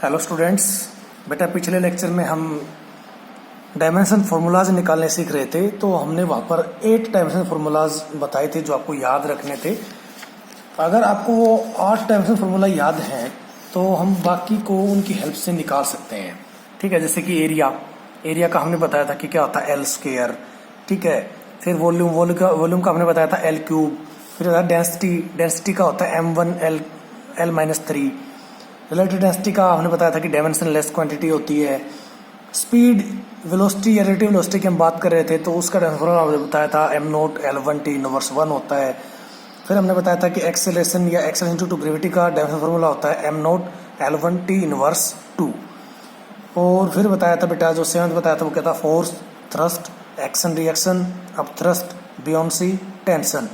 Hello students, बेटा पिछले lecture में हम डायमेंशन फार्मूलाज निकालने सीख रहे थे। तो हमने वहाँ पर 8 डायमेंशन फार्मूलाज बताए थे जो आपको याद रखने थे। अगर आपको वो 8 डायमेंशन फार्मूला याद हैं तो हम बाकी को उनकी हेल्प से निकाल सकते हैं। ठीक है, जैसे कि एरिया का हमने बताया था कि क्या होता है L²। ठीक है, फिर वॉल्यूम का हमने बताया था L³। फिर डेंसिटी का होता है M1 L-3। रिलेटिव डेंसिटी का हमने बताया था कि डायमेंशनलेस क्वांटिटी होती है। स्पीड वेलोसिटी या रिलेटिव वेलोसिटी की हम बात कर रहे थे तो उसका फॉर्मूला हमने बताया था m0 L1 T इनवर्स 1 होता है। फिर हमने बताया था कि एक्सेलरेशन या एक्सेलरेशन टू ग्रेविटी का डायमेंशन फॉर्मूला होता है m0 L1 T इनवर्स 2। और फिर बताया था बेटा, जो 7th बताया था वो क्या था, फोर्स, थ्रस्ट, एक्शन, रिएक्शन, अब थ्रस्ट, बियोंसी, टेंशन।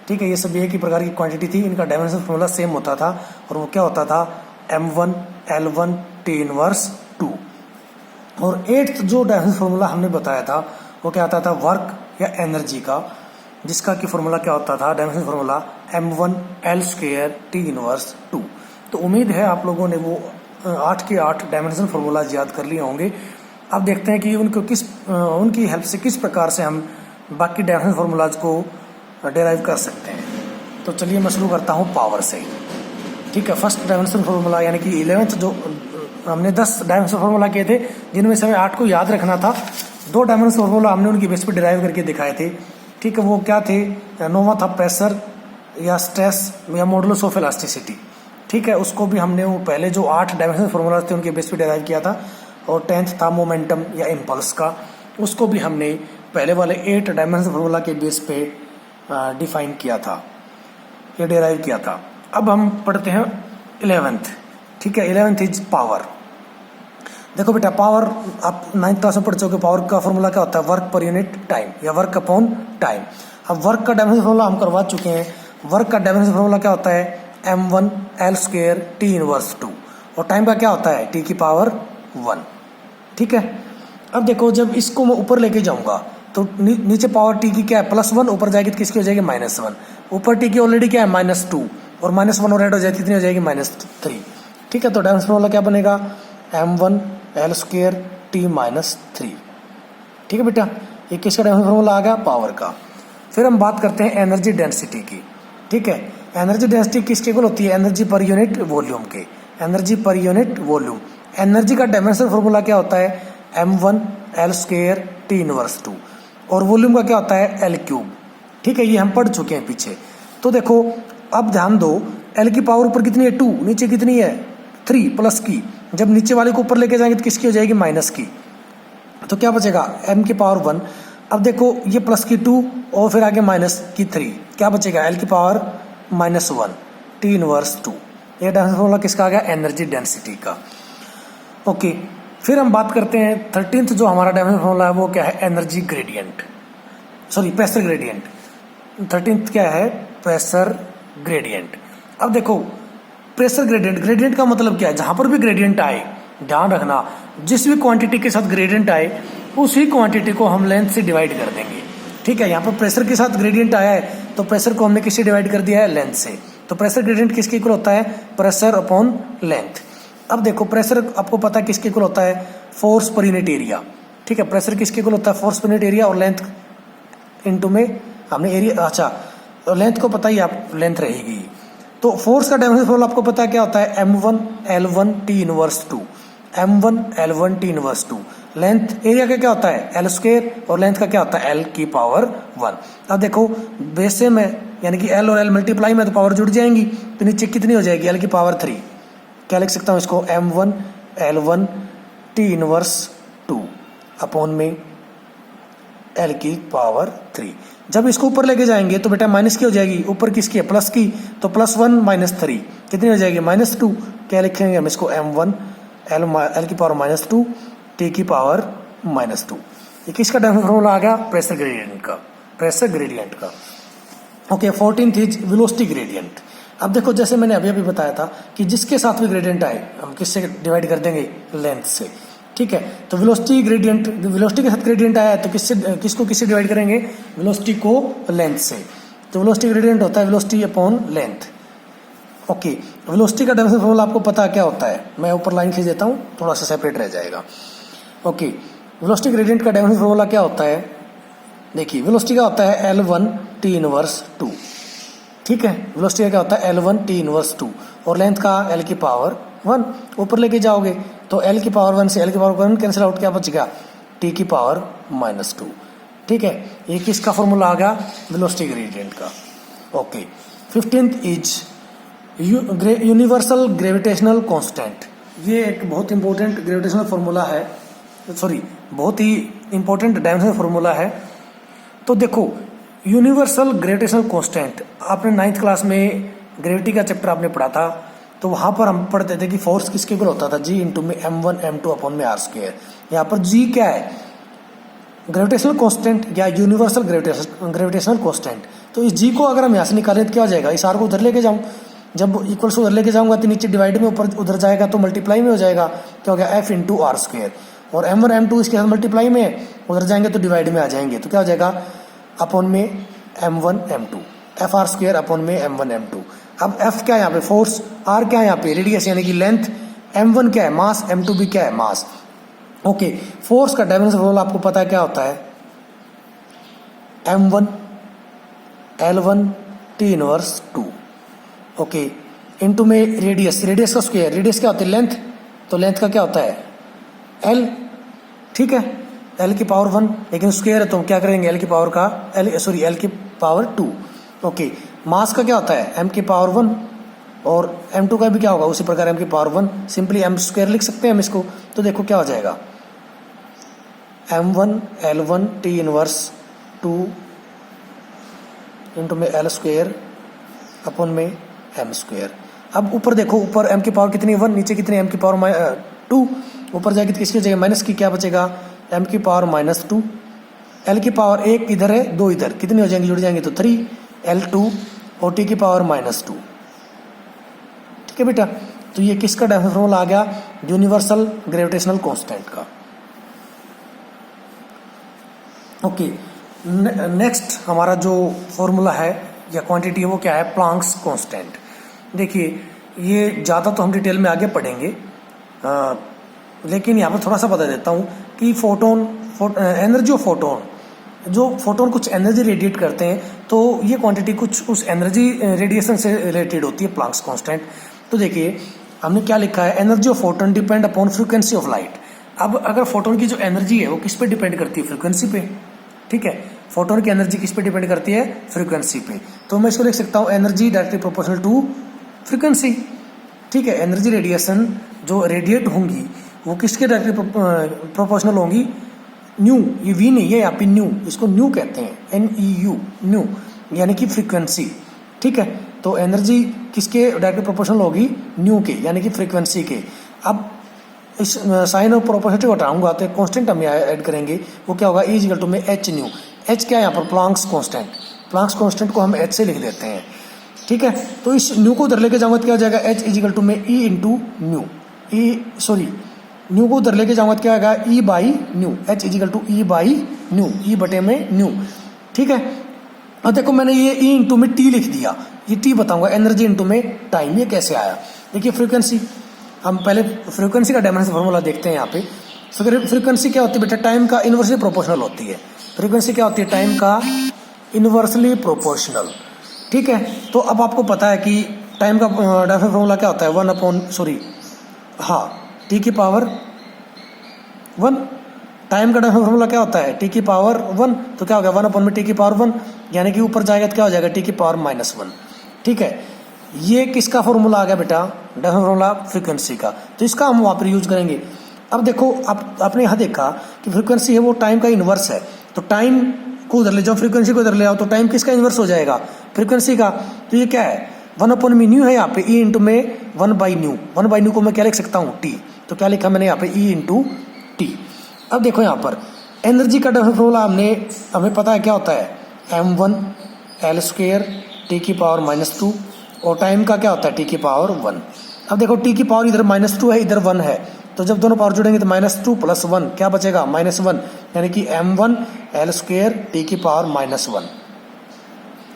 ठीक है, ये सब एक ही प्रकार की क्वांटिटी थी, इनका डायमेंशन फॉर्मूला सेम होता था और वो क्या होता था m1 L1 T इनवर्स 2। और 8th जो डायमेंशन फॉर्मूला हमने बताया था वो क्या आता था, वर्क या एनर्जी का, जिसका कि फॉर्मूला क्या होता था, dimension formula m1 L² T inverse 2। तो उम्मीद है आप लोगों ने वो 8 के 8 डायमेंशन फार्मूलाज याद कर लिए होंगे। अब देखते हैं कि उनकी हेल्प से किस प्रकार से हम बाकी डायमेंशन फार्मूलाज को डेराइव कर सकते हैं। तो चलिए मैं शुरू करता हूँ पावर से। ठीक है, फर्स्ट डायमेंशन फार्मूला यानी कि 11th जो हमने 10 डायमेंशन फार्मूला किए थे जिनमें से हमें 8 को याद रखना था। 2 डायमेंशन फार्मूला हमने उनकी बेस पे डिराइव करके दिखाए थे। ठीक है, वो क्या थे, नोवा था प्रेशर या स्ट्रेस या मॉडुलस ऑफ इलास्टिसिटी। ठीक है, उसको भी हमने वो पहले जो 8 डायमेंशन फार्मूला थे उनके बेस पे डिराइव किया था। और 10th था मोमेंटम या इम्पल्स का, उसको भी हमने पहले वाले 8 डायमेंशन फार्मूला के बेस पे डिफाइन किया था या डिराइव किया था। अब हम पढ़ते हैं 11th। ठीक है, 11th इज पावर। देखो बेटा, पावर आप 9th क्लास में पढ़ चुके। पावर का फॉर्मूला क्या होता है, वर्क पर यूनिट टाइम या वर्क अपॉन टाइम। अब वर्क का डायमेंशन फॉर्मूला हम करवा चुके हैं। वर्क का डायमेंशन फॉर्मूला क्या होता है, m1 L² T इनवर्स 2। और टाइम का क्या होता है, T की पावर 1। ठीक है, अब देखो जब इसको मैं ऊपर लेके जाऊंगा तो नीचे पावर T की क्या है, +1, ऊपर जाएगी तो किसकी हो जाएगी, -1। ऊपर T की ऑलरेडी क्या है, -2, और -1 और ऐड हो जाएगी, कितनी हो जाएगी, -3। ठीक है, तो डायमेंशन फॉर्मूला क्या बनेगा, m1 L² T -3। ठीक है बेटा, ये किसका डायमेंशन फॉर्मूला आ गया, पावर का। फिर हम बात करते हैं एनर्जी डेंसिटी की। ठीक है, एनर्जी डेंसिटी किसके इक्वल होती है, एनर्जी पर यूनिट वॉल्यूम के। Energy per unit volume, energy का डायमेंशन फॉर्मूला क्या होता है, m1 L² T इनवर्स 2। और वॉल्यूम का क्या होता है, L³। ठीक है, ये हम पढ़ चुके हैं पीछे। तो देखो अब ध्यान दो, L की पावर ऊपर कितनी है, 2, नीचे कितनी है, 3 प्लस की। जब नीचे वाले को ऊपर लेके जाएंगे तो किसकी हो जाएगी, माइनस की। तो क्या बचेगा, m की पावर 1। अब देखो ये प्लस की 2 और फिर आगे माइनस की 3, क्या बचेगा, L की पावर -1 T इनवर्स 2। ये डायमेंशन फॉर्मूला किसका आ गया, एनर्जी डेंसिटी का। ओके, फिर हम बात करते हैं 13th जो हमारा डायमेंशन फॉर्मूला है वो क्या है, energy gradient, sorry pressure gradient. 13th क्या है, प्रेशर ग्रेडियंट। अब देखो प्रेशर ग्रेडियंट का मतलब क्या है, जहां पर भी ग्रेडियंट आए, ध्यान रखना, जिस भी क्वांटिटी के साथ ग्रेडियंट आए उसी क्वांटिटी को हम लेंथ से डिवाइड कर देंगे। ठीक है, यहाँ पर प्रेशर के साथ ग्रेडियंट आया है तो प्रेशर को हमने किससे डिवाइड कर दिया है, लेंथ से। तो प्रेशर ग्रेडियंट किसके इक्वल होता है, प्रेशर अपॉन लेंथ। अब देखो प्रेशर आपको पता है किसके इक्वल होता है, फोर्स पर यूनिट एरिया। ठीक है, प्रेशर किसके इक्वल होता है, फोर्स पर यूनिट एरिया, और लेंथ इनटू में हमने एरिया, अच्छा तो लेंथ को पता ही, आप लेंथ रहेगी। तो फोर्स का डायमेंशन फॉर्मूला आपको पता है क्या होता है, m1 L1 T inverse 2। m1 L1 T inverse 2। Length area का क्या होता है, L² और लेंथ का क्या होता है, L की पावर 1। अब देखो बेस से में यानी कि L और L मल्टीप्लाई में तो पावर जुड़ जाएंगी, तो नीचे कितनी हो जाएगी, L की पावर 3। क्या लिख सकता हूँ इसको, m1 L1 T inverse 2 upon में L की पावर 3। जब इसको ऊपर लेके जाएंगे तो बेटा माइनस की हो जाएगी, ऊपर किसकी है, प्लस की, तो +1 -3 कितनी हो जाएगी, -2। क्या लिखेंगे हम इसको, m1 L की पावर -2 T की पावर -2। ये किसका डायमेंशन फॉर्मूला आ गया, प्रेशर ग्रेडियंट का। Okay, 14th is velocity gradient. अब देखो जैसे मैंने अभी बताया था कि जिसके साथ भी ग्रेडियंट आए हम किससे डिवाइड कर देंगे, लेंथ से। ठीक है, तो वेलोसिटी के साथ ग्रेडियंट आया है तो किससे डिवाइड करेंगे, वेलोसिटी को लेंथ से। तो वेलोसिटी ग्रेडियंट होता है velocity upon length. Okay, velocity का डायमेंशन फॉर्मूला आपको पता है क्या होता है, मैं ऊपर लाइन खींच देता हूँ, थोड़ा सा सेपरेट रह जाएगा। ओके, वेलोसिटी ग्रेडियंट का डायमेंशन फॉर्मूला क्या होता है, देखिए वेलोसिटी का होता है L1 T इनवर्स 2, ठीक है, वेलोसिटी का क्या होता है L1 T इनवर्स 2, और लेंथ का L की पावर 1, ऊपर लेके जाओगे तो L की पावर 1 से L की पावर 1 कैंसिल आउट, क्या बचेगा T की पावर -2, ठीक है। ये किसका फॉर्मूला आ गया, वेलोसिटी ग्रेडियंट का। Okay, 15th is universal gravitational constant. ये एक बहुत इंपॉर्टेंट ग्रेविटेशनल फार्मूला है, सॉरी बहुत ही इंपॉर्टेंट डायमेंशनल फार्मूला है। तो देखो यूनिवर्सल ग्रेविटेशनल कांस्टेंट आपने 9th क्लास में ग्रेविटी का चैप्टर आपने पढ़ा था, तो वहाँ पर हम पढ़ते थे कि फोर्स किसके इक्वल होता था, G इंटू में m1 m2 अपॉन में r²। यहाँ पर G क्या है, ग्रेविटेशनल कांस्टेंट या यूनिवर्सल ग्रेविटेशनल कांस्टेंट। तो इस G को अगर हम यहाँ से निकालें तो क्या हो जाएगा, इस r को उधर लेके जाऊँ, जब इक्वल्स उधर लेके जाऊंगा तो नीचे डिवाइड में ऊपर उधर जाएगा तो मल्टीप्लाई में हो जाएगा, क्या हो गया F इंटू r², और m1 m2 इसके साथ मल्टीप्लाई में, उधर जाएंगे तो डिवाइड में आ जाएंगे, तो क्या हो जाएगा अपॉन में m1 m2, FR² अपॉन में m1 m2। अब F क्या है यहाँ पे, फोर्स, R क्या है यहाँ पे, रेडियस यानी कि लेंथ, m1 क्या है मास, m2 भी क्या है मास। ओके, फोर्स का डायमेंशन फॉर्मूला आपको पता है क्या होता है, m1 L1 T inverse 2, okay, into में रेडियस, रेडियस का स्क्वायर, रेडियस क्या होता है लेंथ, तो लेंथ का क्या होता है L, ठीक है, L की पावर 1, लेकिन स्क्वायर है तो हम क्या करेंगे L की पावर का L की पावर 2। ओके, मास का क्या होता है m की पावर 1, और m2 का भी क्या होगा उसी प्रकार m की पावर 1, सिंपली m² लिख सकते हैं हम इसको। तो देखो क्या हो जाएगा m1 L1 T inverse 2 into में L² अपॉन में m²। अब ऊपर देखो, ऊपर m की पावर कितनी 1, नीचे कितनी m की पावर 2, ऊपर जाएगी तो किसकी जगह माइनस की, क्या बचेगा m की पावर -2, L की पावर 1 इधर है 2 इधर, कितनी हो जाएंगी जुड़ जाएंगी तो 3 L2, और T की पावर -2, ठीक है बेटा। तो ये किसका डायमेंशन फॉर्मूला आ गया, यूनिवर्सल ग्रेविटेशनल कांस्टेंट का। ओके, नेक्स्ट हमारा जो फॉर्मूला है या क्वांटिटी है वो क्या है, प्लांक्स कांस्टेंट। देखिए ये ज़्यादा तो हम डिटेल में आगे पढ़ेंगे, लेकिन यहाँ पर थोड़ा सा बता देता हूँ कि एनर्जी ऑफ फोटोन, जो फोटोन कुछ एनर्जी रेडिएट करते हैं तो ये क्वांटिटी कुछ उस एनर्जी रेडिएशन से रिलेटेड होती है, प्लांक्स कांस्टेंट। तो देखिए हमने क्या लिखा है, energy of photon depend upon frequency of light. अब अगर फोटोन की जो एनर्जी है वो किस पे डिपेंड करती है, फ्रीक्वेंसी पे, ठीक है, फोटोन की एनर्जी किस पे डिपेंड करती है, फ्रीक्वेंसी पे। तो मैं इसको लिख सकता हूँ energy directly proportional to frequency, ठीक है। एनर्जी रेडिएशन जो रेडिएट होंगी वो किसके डायरेक्टली प्रोपोर्शनल होंगी, न्यू, ये वी नहीं है यहाँ पे न्यू, इसको न्यू कहते हैं, NEU, न्यू यानी कि फ्रीक्वेंसी, ठीक है। तो एनर्जी किसके डायरेक्टली प्रोपोर्शनल होगी, न्यू के यानी कि फ्रीक्वेंसी के। अब इस साइन और प्रोपोर्शनलिटी को हटाऊंगा तो कांस्टेंट हम यहाँ ऐड करेंगे, वो क्या होगा E में H न्यू। H क्या है यहाँ पर, प्लांक्स कांस्टेंट, प्लांक्स कांस्टेंट को हम H से लिख देते हैं, ठीक है। तो इस न्यू को उधर लेके जाऊंगा तो क्या हो जाएगा H में E इंटू न्यू, न्यू को उधर लेके जाऊंगा तो क्या आएगा E by new, H E by new, E बटे में न्यू, ठीक है। अब देखो मैंने ये E इंटू में T लिख दिया, ये T बताऊंगा, एनर्जी इंटू में टाइम, ये कैसे आया। देखिए फ्रीक्वेंसी, हम पहले फ्रीक्वेंसी का डायमेंशन फार्मूला देखते हैं यहाँ पे। फ्रीक्वेंसी क्या होती है बेटा, टाइम का इनवर्सली प्रोपोर्शनल होती है। फ्रीक्वेंसी क्या होती है, टाइम का इनवर्सली प्रोपोर्शनल, ठीक है। तो अब आपको पता है कि टाइम का डायमेंशन फार्मूला क्या होता है, T की पावर 1, टाइम का डायमेंशन फार्मूला क्या होता है, T की पावर 1, तो क्या हो गया 1 अपॉन में T की पावर 1, यानी कि ऊपर जाएगा तो क्या हो जाएगा T की पावर -1, ठीक है। ये किसका फॉर्मूला आ गया बेटा, डायमेंशन फार्मूला फ्रीक्वेंसी का, तो इसका हम वहाँ पर यूज करेंगे। अब देखो आपने यहाँ देखा कि फ्रीक्वेंसी है वो टाइम का इन्वर्स है, तो टाइम को उधर ले जाओ, फ्रीक्वेंसी को उधर ले आओ, तो टाइम किसका इन्वर्स हो जाएगा, फ्रीक्वेंसी का। तो ये क्या है 1 अपॉन में न्यू है यहाँ पे, E इंटू में 1 बाई न्यू को मैं क्या लिख सकता हूँ T, तो क्या लिखा मैंने यहाँ पे E इंटू T। अब देखो यहाँ पर एनर्जी का डायमेंशन फार्मूला हमें पता है क्या होता है, m1 L² T की पावर -2, और टाइम का क्या होता है T की पावर 1। अब देखो T की पावर इधर -2 है, इधर 1 है, तो जब दोनों पावर जुड़ेंगे तो -2 + 1 क्या बचेगा -1, यानी कि m1 L² T की पावर -1,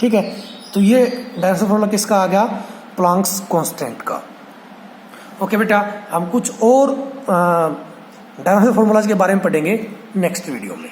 ठीक है। तो ये डायमेंशन फार्मूला किसका आ गया, प्लैंक्स कांस्टेंट का। ओके बेटा, हम कुछ और डायमेंशन फॉर्मूलाज के बारे में पढ़ेंगे नेक्स्ट वीडियो में।